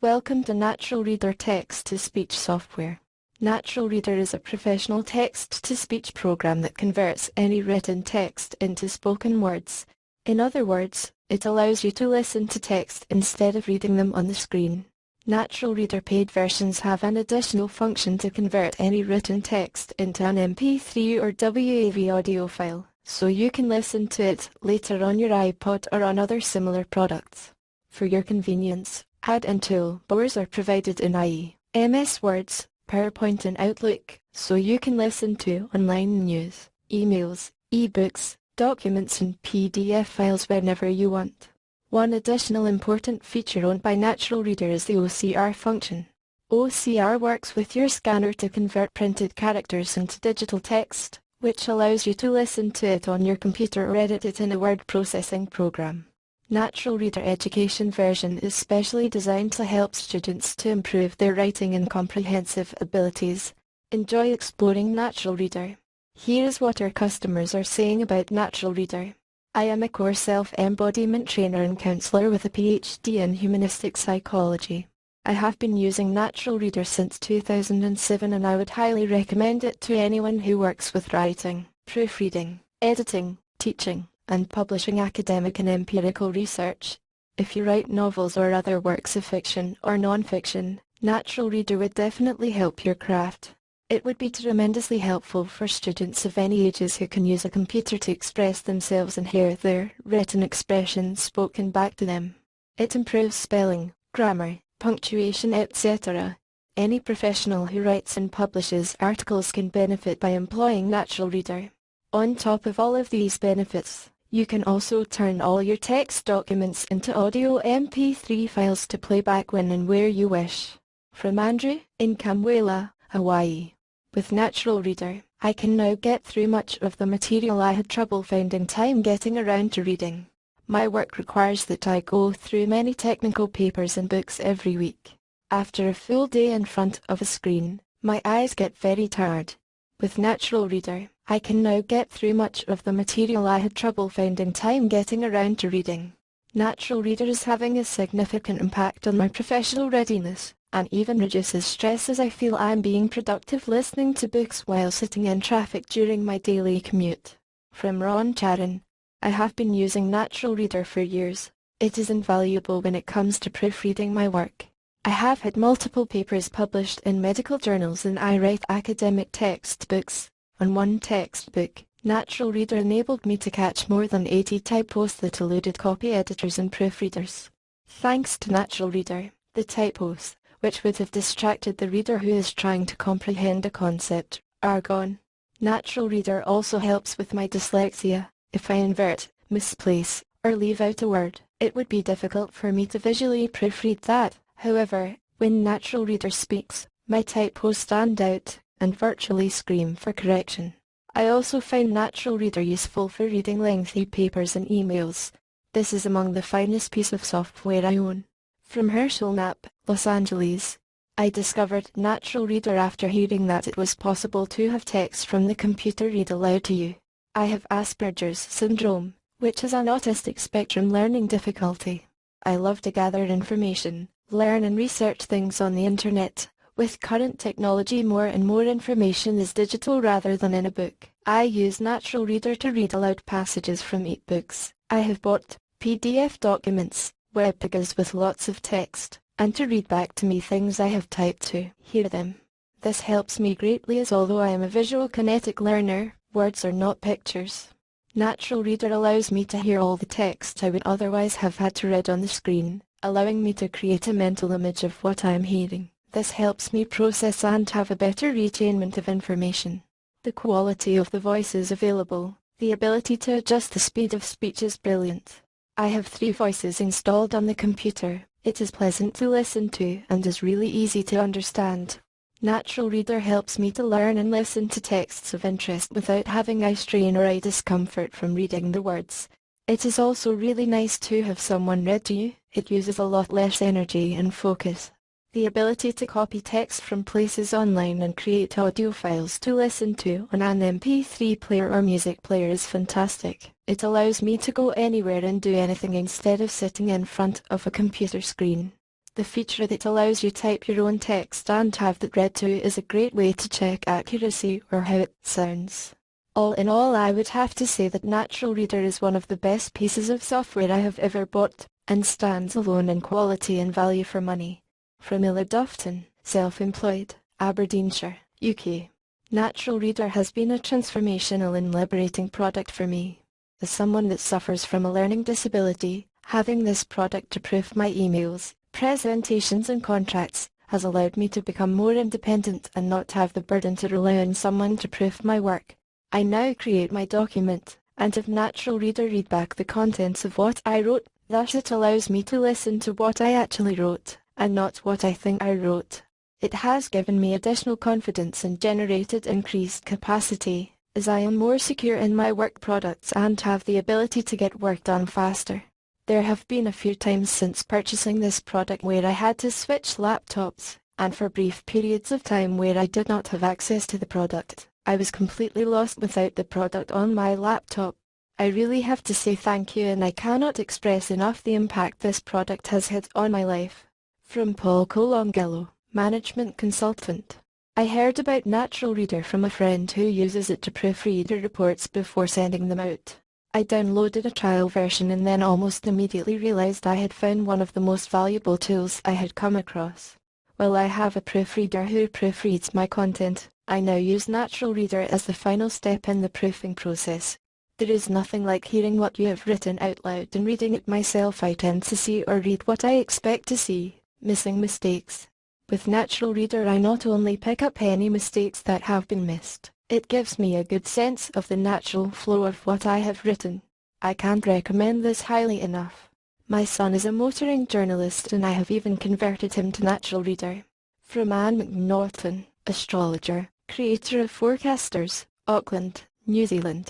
Welcome to Natural Reader text-to-speech software. Natural Reader is a professional text-to-speech program that converts any written text into spoken words. In other words, it allows you to listen to text instead of reading them on the screen. Natural Reader paid versions have an additional function to convert any written text into an MP3 or WAV audio file, so you can listen to it later on your iPod or on other similar products. For your convenience, add-in toolbars are provided in IE, MS Words, PowerPoint and Outlook, so you can listen to online news, emails, ebooks, documents and PDF files whenever you want. One additional important feature owned by Natural Reader is the OCR function. OCR works with your scanner to convert printed characters into digital text, which allows you to listen to it on your computer or edit it in a word processing program. Natural Reader Education version is specially designed to help students to improve their writing and comprehensive abilities. Enjoy exploring Natural Reader. Here is what our customers are saying about Natural Reader. I am a core self-embodiment trainer and counselor with a PhD in humanistic psychology. I have been using Natural Reader since 2007 and I would highly recommend it to anyone who works with writing, proofreading, editing, teaching, and publishing academic and empirical research. If you write novels or other works of fiction or non-fiction, Natural Reader would definitely help your craft. It would be tremendously helpful for students of any ages who can use a computer to express themselves and hear their written expressions spoken back to them. It improves spelling, grammar, punctuation, etc. Any professional who writes and publishes articles can benefit by employing Natural Reader. On top of all of these benefits, you can also turn all your text documents into audio MP3 files to play back when and where you wish. From Andrew, in Kamuela, Hawaii. With Natural Reader, I can now get through much of the material I had trouble finding time getting around to reading. My work requires that I go through many technical papers and books every week. After a full day in front of a screen, my eyes get very tired. With Natural Reader, I can now get through much of the material I had trouble finding time getting around to reading. Natural Reader is having a significant impact on my professional readiness, and even reduces stress as I feel I am being productive listening to books while sitting in traffic during my daily commute. From Ron Charon, I have been using Natural Reader for years. It is invaluable when it comes to proofreading my work. I have had multiple papers published in medical journals and I write academic textbooks. On one textbook, Natural Reader enabled me to catch more than 80 typos that eluded copy editors and proofreaders. Thanks to Natural Reader, the typos, which would have distracted the reader who is trying to comprehend a concept, are gone. Natural Reader also helps with my dyslexia. If I invert, misplace, or leave out a word, it would be difficult for me to visually proofread that. However, when Natural Reader speaks, my typos stand out and virtually scream for correction. I also find Natural Reader useful for reading lengthy papers and emails. This is among the finest piece of software I own. From Herschel Knapp, Los Angeles. I discovered Natural Reader after hearing that it was possible to have text from the computer read aloud to you. I have Asperger's syndrome, which is an autistic spectrum learning difficulty. I love to gather information, learn and research things on the internet. With current technology, more and more information is digital rather than in a book. I use Natural Reader to read aloud passages from ebooks. I have bought PDF documents, webpages with lots of text, and to read back to me things I have typed to hear them. This helps me greatly as although I am a visual kinetic learner, words are not pictures. Natural Reader allows me to hear all the text I would otherwise have had to read on the screen, allowing me to create a mental image of what I am hearing. This helps me process and have a better retainment of information. The quality of the voices available, the ability to adjust the speed of speech is brilliant. I have 3 voices installed on the computer. It is pleasant to listen to and is really easy to understand. Natural Reader helps me to learn and listen to texts of interest without having eye strain or eye discomfort from reading the words. It is also really nice to have someone read to you. It uses a lot less energy and focus. The ability to copy text from places online and create audio files to listen to on an MP3 player or music player is fantastic. It allows me to go anywhere and do anything instead of sitting in front of a computer screen. The feature that allows you to type your own text and have that read to is a great way to check accuracy or how it sounds. All in all, I would have to say that Natural Reader is one of the best pieces of software I have ever bought, and stands alone in quality and value for money. From Illa Dufton, self-employed, Aberdeenshire, UK. Natural Reader has been a transformational and liberating product for me. As someone that suffers from a learning disability, having this product to proof my emails, presentations and contracts has allowed me to become more independent and not have the burden to rely on someone to proof my work. I now create my document, and have Natural Reader read back the contents of what I wrote, thus it allows me to listen to what I actually wrote, and not what I think I wrote. It has given me additional confidence and generated increased capacity, as I am more secure in my work products and have the ability to get work done faster. There have been a few times since purchasing this product where I had to switch laptops, and for brief periods of time where I did not have access to the product. I was completely lost without the product on my laptop. I really have to say thank you, and I cannot express enough the impact this product has had on my life. From Paul Colongillo, Management Consultant. I heard about Natural Reader from a friend who uses it to proofread her reports before sending them out. I downloaded a trial version and then almost immediately realized I had found one of the most valuable tools I had come across. While I have a proofreader who proofreads my content, I now use Natural Reader as the final step in the proofing process. There is nothing like hearing what you have written out loud and reading it myself. I tend to see or read what I expect to see, missing mistakes. With Natural Reader I not only pick up any mistakes that have been missed, it gives me a good sense of the natural flow of what I have written. I can't recommend this highly enough. My son is a motoring journalist and I have even converted him to Natural Reader. From Anne McNaughton, astrologer, creator of Forecasters, Auckland, New Zealand.